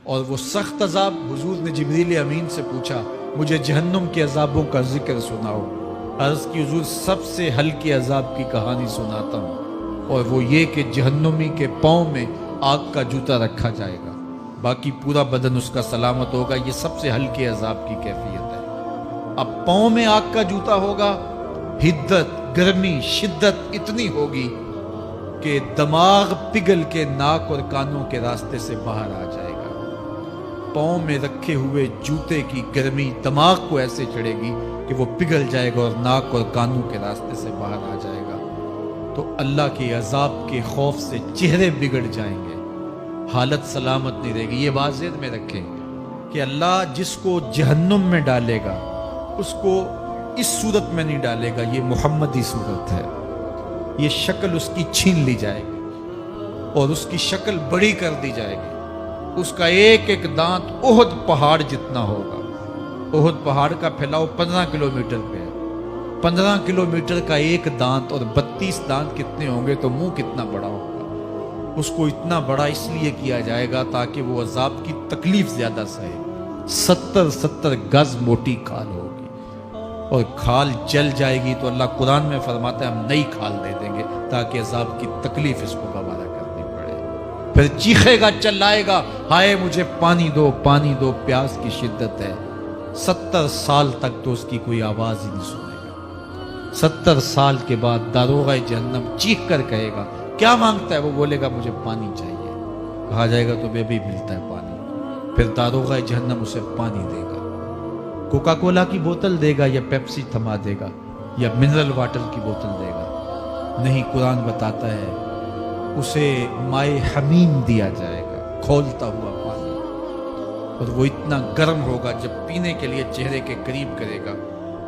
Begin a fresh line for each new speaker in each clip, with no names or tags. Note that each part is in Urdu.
اور وہ سخت عذاب، حضور نے جبریل امین سے پوچھا مجھے جہنم کے عذابوں کا ذکر سناؤ۔ عرض کی حضور سب سے ہلکے عذاب کی کہانی سناتا ہوں، اور وہ یہ کہ جہنمی کے پاؤں میں آگ کا جوتا رکھا جائے گا، باقی پورا بدن اس کا سلامت ہوگا۔ یہ سب سے ہلکے عذاب کی کیفیت ہے۔ اب پاؤں میں آگ کا جوتا ہوگا، حدت، گرمی، شدت اتنی ہوگی کہ دماغ پگھل کے ناک اور کانوں کے راستے سے باہر آ جائے گا۔ پاؤں میں رکھے ہوئے جوتے کی گرمی دماغ کو ایسے چڑھے گی کہ وہ پگھل جائے گا اور ناک اور کانوں کے راستے سے باہر آ جائے گا۔ تو اللہ کے عذاب کے خوف سے چہرے بگڑ جائیں گے، حالت سلامت نہیں رہے گی۔ یہ بات ذہن میں رکھیں کہ اللہ جس کو جہنم میں ڈالے گا اس کو اس صورت میں نہیں ڈالے گا، یہ محمدی صورت ہے۔ یہ شکل اس کی چھین لی جائے گی اور اس کی شکل بڑی کر دی جائے گی۔ اس کا ایک ایک دانت احد پہاڑ جتنا ہوگا۔ احد پہاڑ کا پھیلاؤ 15 کلومیٹر پہ ہے۔ 15 کلومیٹر کا ایک دانت اور 32 دانت کتنے ہوں گے تو منہ کتنا بڑا ہوگا۔ اس کو اتنا بڑا اس لیے کیا جائے گا تاکہ وہ عذاب کی تکلیف زیادہ سہے۔ 70 گز موٹی کھال ہوگی اور کھال جل جائے گی تو اللہ قرآن میں فرماتا ہے ہم نئی کھال دے دیں گے تاکہ عذاب کی تکلیف اس کو گوارا کرنی پڑے۔ پھر چیخے گا، چلائے گا، ہائے مجھے پانی دو، پانی دو، پیاس کی شدت ہے۔ 70 سال تک تو اس کی کوئی آواز ہی نہیں سنے گا۔ 70 سال کے بعد داروغہ جہنم چیخ کر کہے گا کیا مانگتا ہے؟ وہ بولے گا مجھے پانی چاہیے۔ کہا جائے گا تو بے بھی ملتا ہے پانی۔ پھر داروغہ جہنم اسے پانی دے گا، کوکا کولا کی بوتل دے گا یا پیپسی تھما دے گا یا منرل واٹر کی بوتل دے گا؟ نہیں، قرآن بتاتا ہے اسے مائے حمیم دیا جائے گا، کھولتا ہوا پانی، اور وہ اتنا گرم ہوگا جب پینے کے لیے چہرے کے قریب کرے گا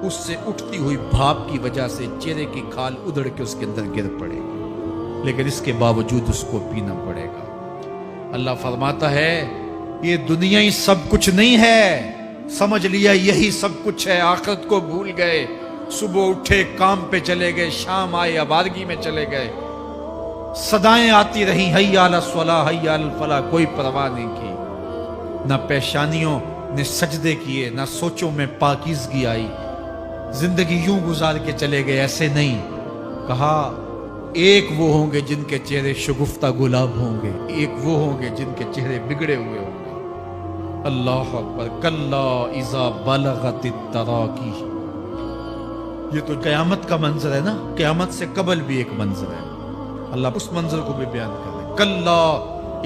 اس سے اٹھتی ہوئی بھاپ کی وجہ سے چہرے کی کھال ادھڑ کے اس کے اندر گر پڑے گی، لیکن اس کے باوجود اس کو پینا پڑے گا۔ اللہ فرماتا ہے یہ دنیا ہی سب کچھ نہیں ہے، سمجھ لیا یہی سب کچھ ہے، آخرت کو بھول گئے، صبح اٹھے کام پہ چلے گئے، شام آئے آبادگی میں چلے گئے، صدائیں آتی رہیں حی علی الصلاح حی علی الفلاح، کوئی پرواہ نہیں کی، نہ پیشانیوں نے سجدے کیے، نہ سوچوں میں پاکیزگی آئی، زندگی یوں گزار کے چلے گئے۔ ایسے نہیں، کہا ایک وہ ہوں گے جن کے چہرے شگفتہ گلاب ہوں گے، ایک وہ ہوں گے جن کے چہرے بگڑے ہوئے ہوں گے۔ اللہ اکبر، کلا اذا بلغت التراقی۔ یہ تو قیامت کا منظر ہے نا، قیامت سے قبل بھی ایک منظر ہے، اللہ اس منظر کو بھی بیان کر رہے ہیں۔ کلا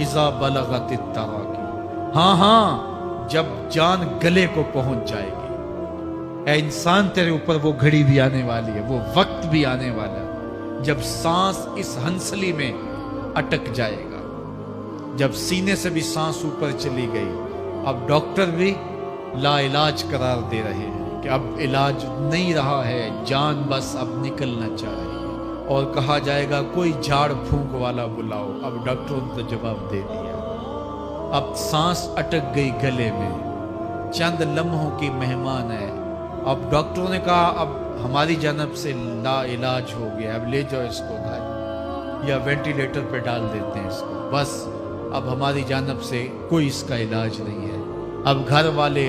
اذا بلغت التراقی، ہاں جب جان گلے کو پہنچ جائے گی۔ اے انسان تیرے اوپر وہ گھڑی بھی آنے والی ہے، وہ وقت بھی آنے والا ہے جب سانس اس ہنسلی میں اٹک جائے گا، جب سینے سے بھی سانس اوپر چلی گئی، اب ڈاکٹر بھی لا علاج قرار دے رہے ہیں کہ اب علاج نہیں رہا ہے، جان بس اب نکلنا چاہ رہی ہے، اور کہا جائے گا کوئی جھاڑ پھونک والا بلاؤ۔ اب ڈاکٹروں نے تو جواب دے دیا، اب سانس اٹک گئی گلے میں، چند لمحوں کی مہمان ہے۔ اب ڈاکٹروں نے کہا اب ہماری جانب سے لا علاج ہو گیا، اب لے جاؤ اس کو گھر یا وینٹیلیٹر پہ ڈال دیتے ہیں اس کو، بس اب ہماری جانب سے کوئی اس کا علاج نہیں ہے۔ اب گھر والے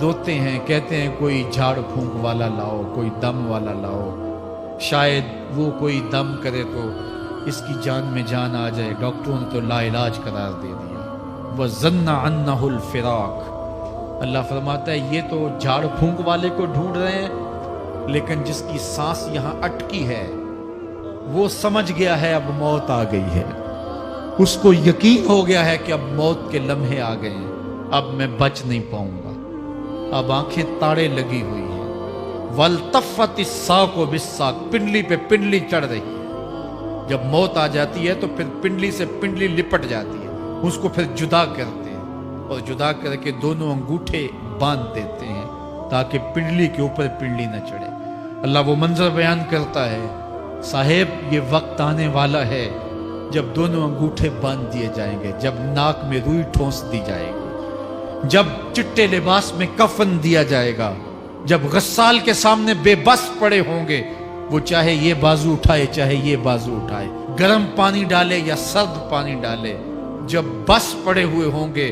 روتے ہیں، کہتے ہیں کوئی جھاڑ پھونک والا لاؤ، کوئی دم والا لاؤ، شاید وہ کوئی دم کرے تو اس کی جان میں جان آ جائے۔ ڈاکٹروں نے تو لا علاج قرار دے دیا۔ وَظَنَّ عَنَّهُ الْفِرَاقُ، اللہ فرماتا ہے یہ تو جھاڑ پھونک والے کو ڈھونڈ رہے ہیں، لیکن جس کی سانس یہاں اٹکی ہے وہ سمجھ گیا ہے اب موت آ گئی ہے، اس کو یقین ہو گیا ہے کہ اب موت کے لمحے آ گئے ہیں، اب میں بچ نہیں پاؤں گا۔ اب آنکھیں تاڑے لگی ہوئی ہیں، وَالْتَفَّتِ السَّاقُ بِالسَّاقِ، پنڈلی پہ پنڈلی چڑھ رہی ہے۔ جب موت آ جاتی ہے تو پھر پنڈلی سے پنڈلی لپٹ جاتی ہے، اس کو پھر جدا کرتے ہیں اور جدا کر کے دونوں انگوٹھے باندھ دیتے ہیں تاکہ پنڈلی کے اوپر پنڈلی نہ چڑھے۔ اللہ وہ منظر بیان کرتا ہے صاحب یہ وقت آنے والا ہے جب دونوں انگوٹھے باندھ دیے جائیں گے، جب ناک میں روئی ٹھونس دی جائے گی، جب چٹے لباس میں کفن دیا جائے گا، جب غسال کے سامنے بے بس پڑے ہوں گے، وہ چاہے یہ بازو اٹھائے چاہے یہ بازو اٹھائے، گرم پانی ڈالے یا سرد پانی ڈالے، جب بس پڑے ہوئے ہوں گے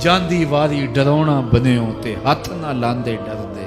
ਜਾਂਦੀ ਵਾਰੀ ਡਰਾਉਣਾ ਬਣਿਓ ਤੇ ਹੱਥ ਨਾ ਲਾਂਦੇ ਡਰਦੇ।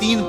3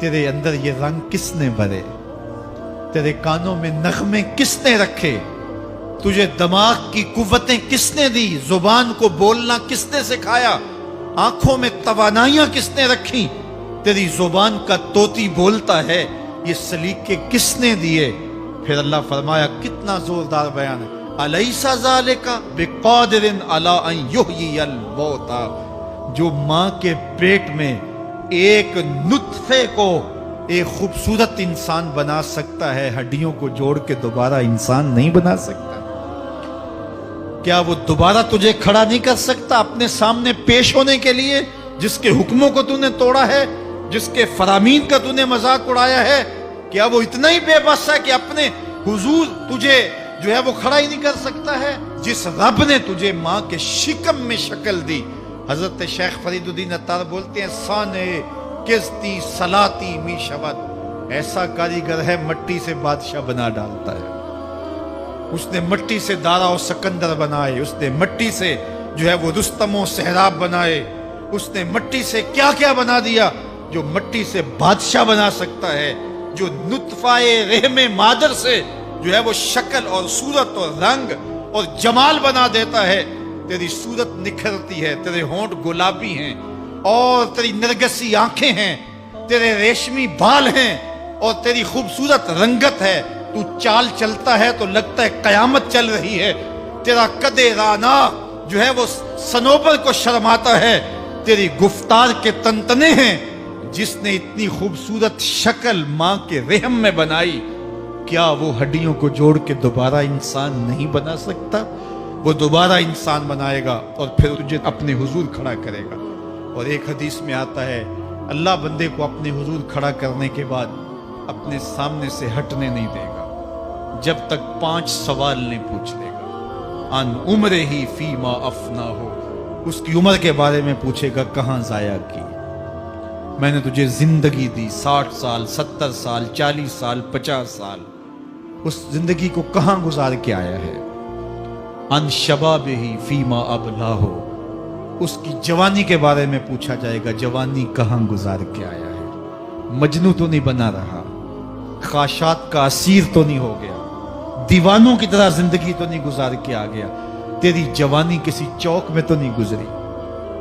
تیرے اندر یہ رنگ کس نے بھرے، تیرے کانوں میں نغمے کس نے رکھے، تجھے دماغ کی قوتیں کس نے دی، زبان کو بولنا کس نے سکھایا، آنکھوں میں توانائیاں کس نے رکھی، تیری زبان کا طوطی بولتا ہے، یہ سلیقے کس نے دیے؟ پھر اللہ فرمایا، کتنا زوردار بیان ہے، الیس ذالک بقادر علی ان یحیی الموتى، جو ماں کے پیٹ میں ایک نطفے کو ایک خوبصورت انسان بنا سکتا ہے، ہڈیوں کو جوڑ کے دوبارہ انسان نہیں بنا سکتا؟ کیا وہ دوبارہ تجھے کھڑا نہیں کر سکتا اپنے سامنے پیش ہونے کے لیے، جس کے حکموں کو تو نے توڑا ہے، جس کے فرامین کا تو نے مذاق اڑایا ہے؟ کیا وہ اتنا ہی بے بس ہے کہ اپنے حضور تجھے جو ہے وہ کھڑا ہی نہیں کر سکتا ہے؟ جس رب نے تجھے ماں کے شکم میں شکل دی، حضرت شیخ فرید الدین عطار بولتے ہیں، سانے کستی سلاتی می شود، ایسا کاریگر ہے مٹی سے بادشاہ بنا ڈالتا ہے۔ اس نے مٹی سے دارا و سکندر بنائے، اس نے مٹی سے جو ہے وہ رستم و سہراب بنائے، اس نے مٹی سے کیا کیا بنا دیا، جو مٹی سے بادشاہ بنا سکتا ہے، جو نطفہ رحم مادر سے جو ہے وہ شکل اور صورت اور رنگ اور جمال بنا دیتا ہے۔ تیری صورت نکھرتی ہے، تیرے ہونٹ گلابی ہیں اور تیری نرگسی آنکھیں ہیں، تیرے ریشمی بال ہیں اور تیری خوبصورت رنگت ہے، تو چال چلتا ہے تو لگتا ہے قیامت چل رہی ہے، تیرا قد رانا جو ہے وہ صنوبر کو شرماتا ہے، تیری گفتار کے تنتنے ہیں۔ جس نے اتنی خوبصورت شکل ماں کے رحم میں بنائی، کیا وہ ہڈیوں کو جوڑ کے دوبارہ انسان نہیں بنا سکتا؟ وہ دوبارہ انسان بنائے گا اور پھر تجھے اپنے حضور کھڑا کرے گا۔ اور ایک حدیث میں آتا ہے، اللہ بندے کو اپنے حضور کھڑا کرنے کے بعد اپنے سامنے سے ہٹنے نہیں دے گا جب تک 5 سوال نہیں پوچھ لے گا۔ ان عمرہ ہی فیما افنا ہو، اس کی عمر کے بارے میں پوچھے گا، کہاں ضائع کی؟ میں نے تجھے زندگی دی، 60 سال 70 سال 40 سال 50 سال، اس زندگی کو کہاں گزار کے آیا ہے؟ ان شباب ہی فیما ابلا ہو، اس کی جوانی کے بارے میں پوچھا جائے گا، جوانی کہاں گزار کے آیا ہے؟ مجنوں تو نہیں بنا رہا، خواہشات کا اسیر تو نہیں ہو گیا، دیوانوں کی طرح زندگی تو نہیں گزار کے آ گیا؟ تیری جوانی کسی چوک میں تو نہیں گزری،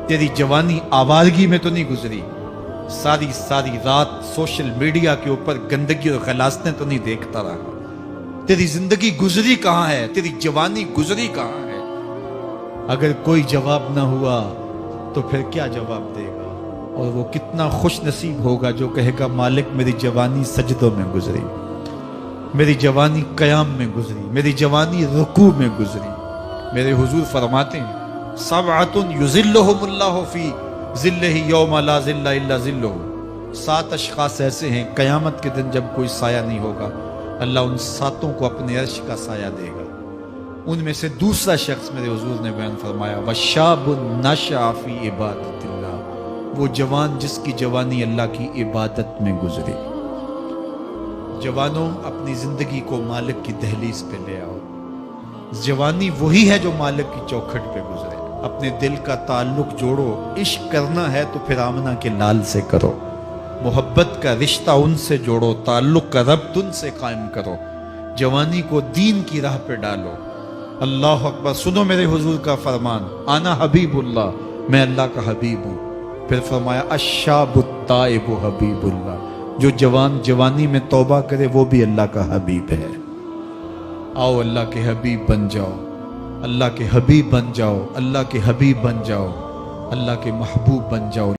تیری جوانی آوارگی میں تو نہیں گزری، ساری رات سوشل میڈیا کے اوپر گندگی اور غلاظتیں تو نہیں دیکھتا رہا؟ تیری زندگی گزری کہاں ہے؟ تیری جوانی گزری کہاں ہے؟ اگر کوئی جواب نہ ہوا تو پھر کیا جواب دے گا؟ اور وہ کتنا خوش نصیب ہوگا جو کہے گا، مالک میری جوانی سجدوں میں گزری، میری جوانی قیام میں گزری، میری جوانی رکوع میں گزری۔ میرے حضور فرماتے ہیں، سبعۃ یظلھم اللہ فی ظلہ یوم لا ظل الا ظلہ، 7 اشخاص ایسے ہیں قیامت کے دن جب کوئی سایہ نہیں ہوگا، اللہ ان 7 کو اپنے عرش کا سایہ دے گا۔ ان میں سے دوسرا شخص میرے حضور نے بیان فرمایا، وشاب نشأ فی عبادت اللہ، وہ جوان جس کی جوانی اللہ کی عبادت میں گزری۔ جوانوں، اپنی زندگی کو مالک کی دہلیز پہ لے آؤ۔ جوانی وہی ہے جو مالک کی چوکھٹ پہ گزرے۔ اپنے دل کا تعلق جوڑو، عشق کرنا ہے تو پھر آمنہ کے لال سے کرو، محبت کا رشتہ ان سے جوڑو، تعلق کا ربط ان سے قائم کرو، جوانی کو دین کی راہ پہ ڈالو۔ اللہ اکبر، سنو میرے حضور کا فرمان، انا حبیب اللہ، میں اللہ کا حبیب ہوں۔ پھر فرمایا، الشاب التائب حبیب اللہ، جو جوان جوانی میں توبہ کرے وہ بھی اللہ کا حبیب ہے۔ آؤ اللہ کے حبیب بن جاؤ، اللہ کے حبیب بن جاؤ، اللہ کے حبیب بن جاؤ، اللہ کے محبوب بن جاؤ۔